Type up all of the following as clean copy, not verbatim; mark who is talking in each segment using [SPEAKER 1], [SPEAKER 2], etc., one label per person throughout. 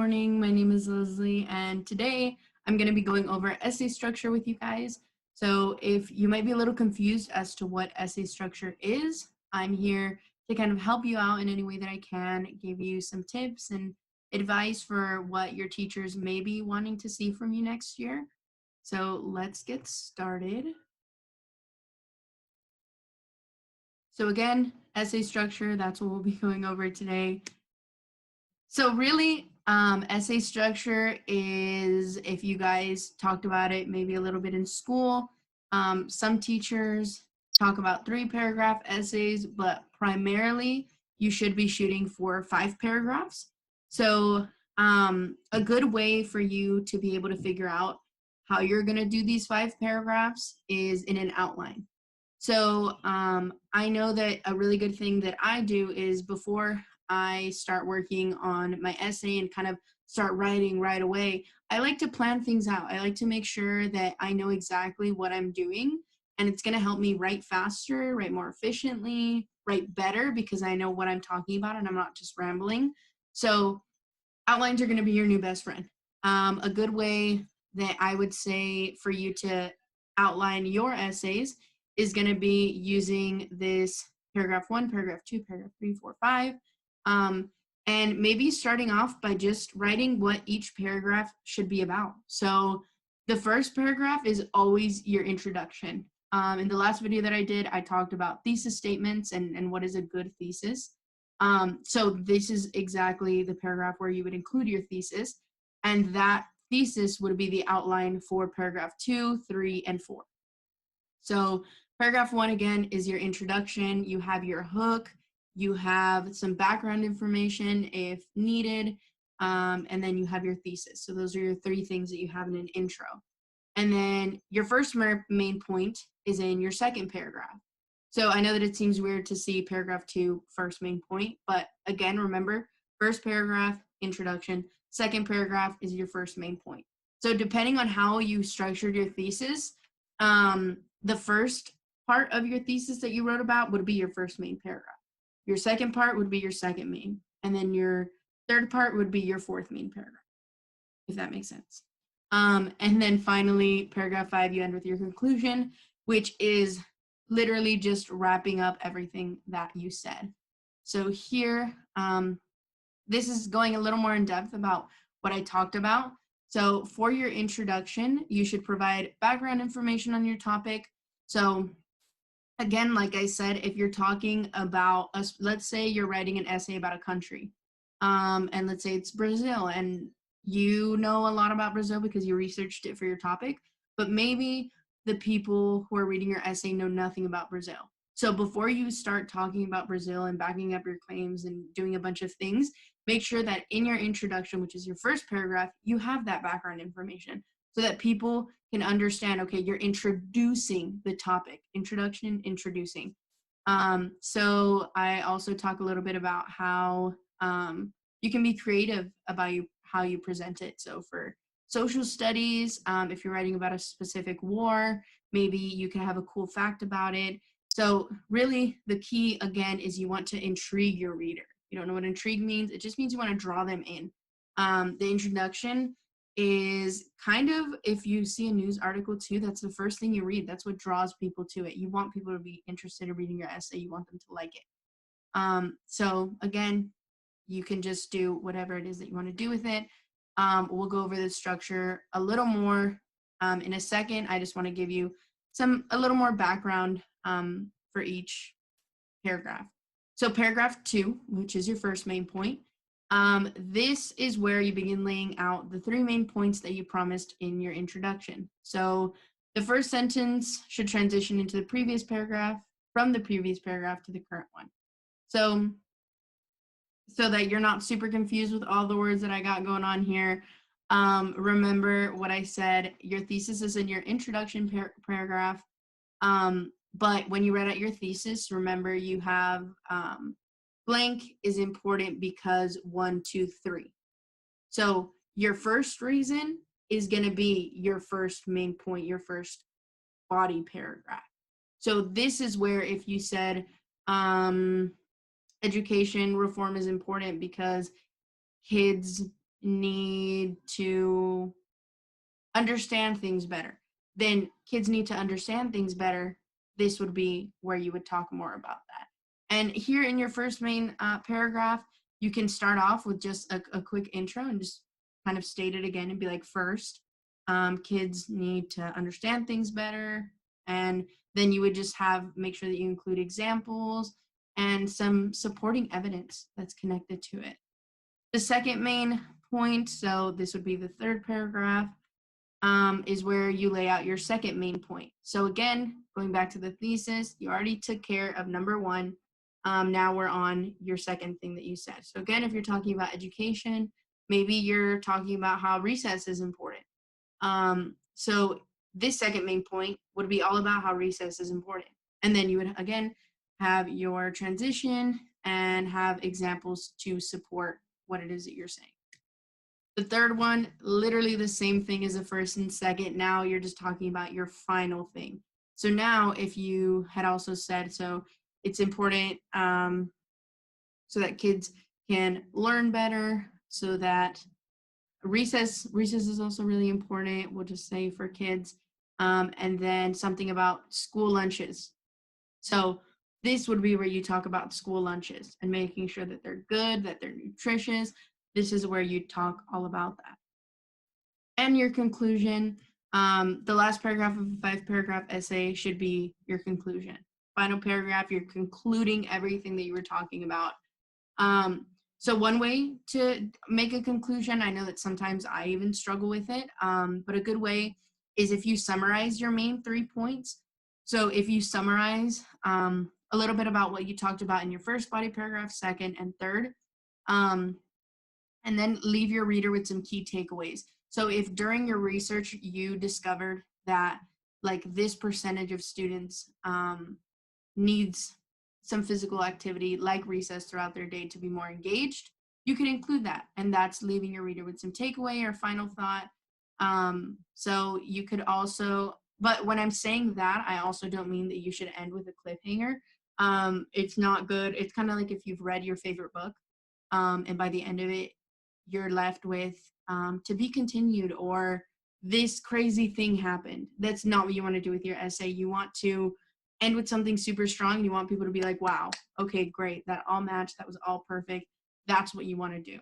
[SPEAKER 1] morning. My name is Leslie, and today I'm going to be going over essay structure with you guys. So if you might be a little confused as to what essay structure is, I'm here to kind of help you out in any way that I can, give you some tips and advice for what your teachers may be wanting to see from you next year. So let's get started. So again, essay structure, that's what we'll be going over today. So really, essay structure is, if you guys talked about it maybe a little bit in school, some teachers talk about 3-paragraph essays, but primarily you should be shooting for 5 paragraphs. So a good way for you to be able to figure out how you're going to do these 5 paragraphs is in an outline. So I know that a really good thing that I do is before I start working on my essay and kind of start writing right away, I like to plan things out. I like to make sure that I know exactly what I'm doing, and it's going to help me write faster, write more efficiently, write better because I know what I'm talking about and I'm not just rambling. So outlines are going to be your new best friend. A good way that I would say for you to outline your essays is going to be using this paragraph 1, paragraph 2, paragraph 3, 4, 5. And maybe starting off by just writing what each paragraph should be about. So the first paragraph is always your introduction. In the last video that I did, I talked about thesis statements and what is a good thesis. So this is exactly the paragraph where you would include your thesis, and that thesis would be the outline for paragraph 2, 3, and 4. So paragraph 1, again, is your introduction. You have your hook, you have some background information if needed, and then you have your thesis. So those are your 3 things that you have in an intro. And then your first main point is in your second paragraph. So I know that it seems weird to see paragraph 2 first main point, but again, remember, first paragraph, introduction, second paragraph is your first main point. So depending on how you structured your thesis, the first part of your thesis that you wrote about would be your first main paragraph. Your second part would be your second main, and then your third part would be your fourth main paragraph, if that makes sense. And then finally, paragraph 5, you end with your conclusion, which is literally just wrapping up everything that you said. So here, this is going a little more in depth about what I talked about. So for your introduction, you should provide background information on your topic. So again, like I said, if you're talking about, let's say you're writing an essay about a country, and let's say it's Brazil, and you know a lot about Brazil because you researched it for your topic, but maybe the people who are reading your essay know nothing about Brazil. So before you start talking about Brazil and backing up your claims and doing a bunch of things, make sure that in your introduction, which is your first paragraph, you have that background information so that people can understand, okay, you're introducing the topic. Introduction, introducing. So I also talk a little bit about how you can be creative about how you present it. So for social studies, if you're writing about a specific war, maybe you can have a cool fact about it. So really the key, again, is you want to intrigue your reader. You don't know what intrigue means. It just means you want to draw them in. The introduction is kind of, if you see a news article too, that's the first thing you read. That's what draws people to it. You want people to be interested in reading your essay. You want them to like it. So again, you can just do whatever it is that you want to do with it. We'll go over the structure a little more in a second. I just want to give you a little more background for each paragraph. So paragraph 2, which is your first main point, this is where you begin laying out the 3 main points that you promised in your introduction. So the first sentence should transition into the previous paragraph, from the previous paragraph to the current one. So that you're not super confused with all the words that I got going on here, remember what I said. Your thesis is in your introduction paragraph, but when you write out your thesis, remember you have blank is important because 1, 2, 3. So your first reason is going to be your first main point, your first body paragraph. So this is where if you said education reform is important because kids need to understand things better. Then kids need to understand things better. This would be where you would talk more about that. And here in your first main paragraph, you can start off with just a quick intro and just kind of state it again and be like, first, kids need to understand things better. And then you would just make sure that you include examples and some supporting evidence that's connected to it. The second main point, so this would be the third paragraph, is where you lay out your second main point. So again, going back to the thesis, you already took care of number one. Now we're on your second thing that you said. So again, if you're talking about education, maybe you're talking about how recess is important. So this second main point would be all about how recess is important. And then you would, again, have your transition and have examples to support what it is that you're saying. The third one, literally the same thing as the first and second. Now you're just talking about your final thing. So now if you had also said, so it's important so that kids can learn better, so that recess is also really important, we'll just say for kids. And then something about school lunches. So this would be where you talk about school lunches and making sure that they're good, that they're nutritious. This is where you talk all about that. And your conclusion, the last paragraph of a 5-paragraph essay should be your conclusion. Final paragraph, you're concluding everything that you were talking about. So one way to make a conclusion, I know that sometimes I even struggle with it, but a good way is if you summarize your main 3 points. So if you summarize a little bit about what you talked about in your first body paragraph, second, and third, and then leave your reader with some key takeaways. So if during your research you discovered that like this percentage of students needs some physical activity like recess throughout their day to be more engaged, you can include that. And that's leaving your reader with some takeaway or final thought. So you could also, but when I'm saying that, I also don't mean that you should end with a cliffhanger. It's not good. It's kind of like if you've read your favorite book and by the end of it, you're left with to be continued or this crazy thing happened. That's not what you want to do with your essay. You want to end with something super strong. You want people to be like, wow, okay, great. That all matched. That was all perfect. That's what you want to do.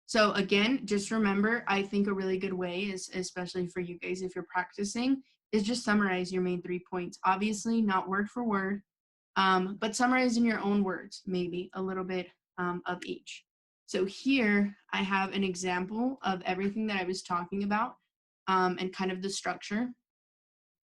[SPEAKER 1] So again, just remember, I think a really good way is, especially for you guys, if you're practicing, is just summarize your main 3 points. Obviously not word for word, but summarize in your own words, maybe a little bit of each. So here I have an example of everything that I was talking about and kind of the structure.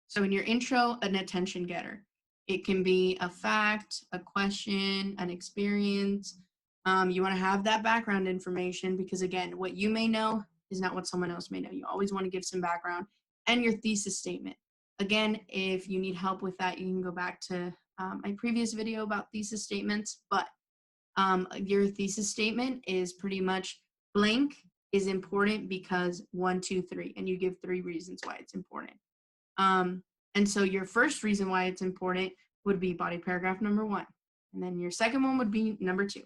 [SPEAKER 1] So in your intro, an attention getter. It can be a fact, a question, an experience. You want to have that background information because again, what you may know is not what someone else may know. You always want to give some background and your thesis statement. Again, if you need help with that, you can go back to my previous video about thesis statements, but your thesis statement is pretty much blank is important because 1, 2, 3, and you give 3 reasons why it's important. And so your first reason why it's important would be body paragraph number 1. And then your second one would be number 2.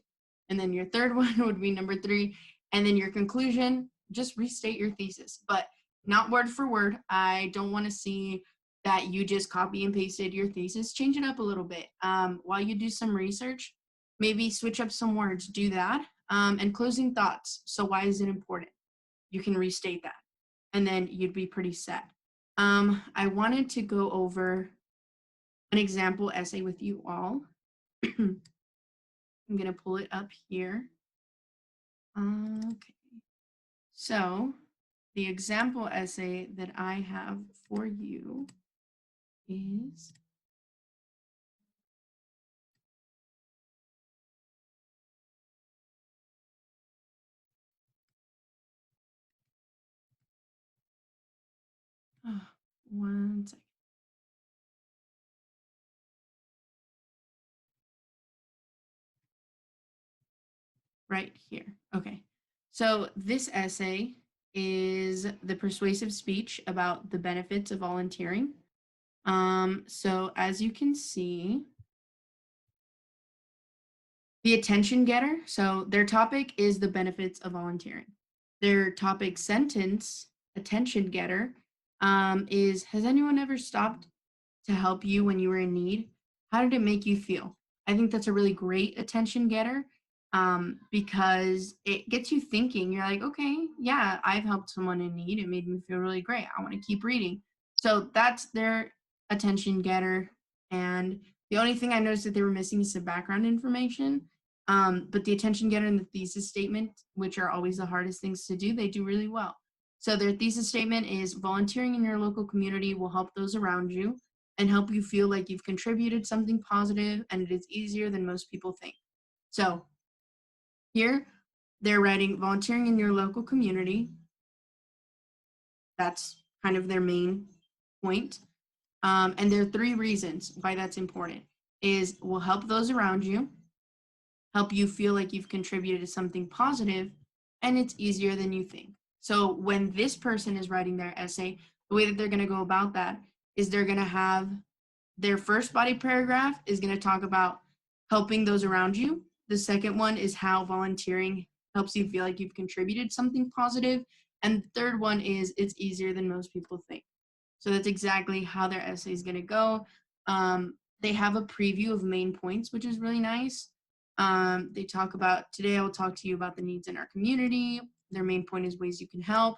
[SPEAKER 1] And then your third one would be number 3. And then your conclusion, just restate your thesis, but not word for word. I don't want to see that you just copy and pasted your thesis. Change it up a little bit. While you do some research, maybe switch up some words, do that. And closing thoughts. So why is it important? You can restate that. And then you'd be pretty set. I wanted to go over an example essay with you all. I'm going to pull it up here. Okay. So the example essay that I have for you is one second. Right here. Okay. So this essay is the persuasive speech about the benefits of volunteering. So as you can see, the attention getter, so their topic is the benefits of volunteering. Their topic sentence, attention getter, is has anyone ever stopped to help you when you were in need? How did it make you feel? I think that's a really great attention getter, because it gets you thinking. You're like, okay, yeah, I've helped someone in need. It made me feel really great. I want to keep reading. So that's their attention getter. And the only thing I noticed that they were missing is some background information. But the attention getter and the thesis statement, which are always the hardest things to do, they do really well. So their thesis statement is volunteering in your local community will help those around you and help you feel like you've contributed something positive, and it is easier than most people think. So here they're writing volunteering in your local community. That's kind of their main point. And there are three reasons why that's important is will help those around you, help you feel like you've contributed to something positive, and it's easier than you think. So when this person is writing their essay, the way that they're going to go about that is they're going to have their first body paragraph is going to talk about helping those around you. The second one is how volunteering helps you feel like you've contributed something positive. And the third one is it's easier than most people think. So that's exactly how their essay is going to go. They have a preview of main points, which is really nice. They talk about today, I will talk to you about the needs in our community. Their main point is ways you can help.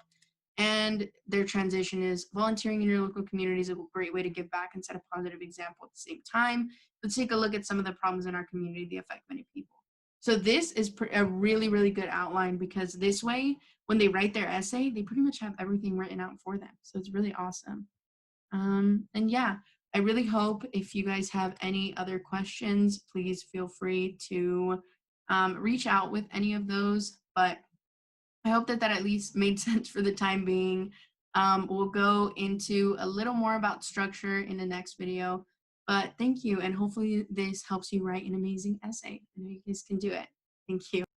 [SPEAKER 1] And their transition is volunteering in your local community is a great way to give back and set a positive example at the same time. Let's take a look at some of the problems in our community that affect many people. So this is a really, really good outline because this way, when they write their essay, they pretty much have everything written out for them. So it's really awesome. And yeah, I really hope if you guys have any other questions, please feel free to reach out with any of those. But I hope that that at least made sense for the time being. We'll go into a little more about structure in the next video. But thank you, and hopefully this helps you write an amazing essay. I know you guys can do it. Thank you.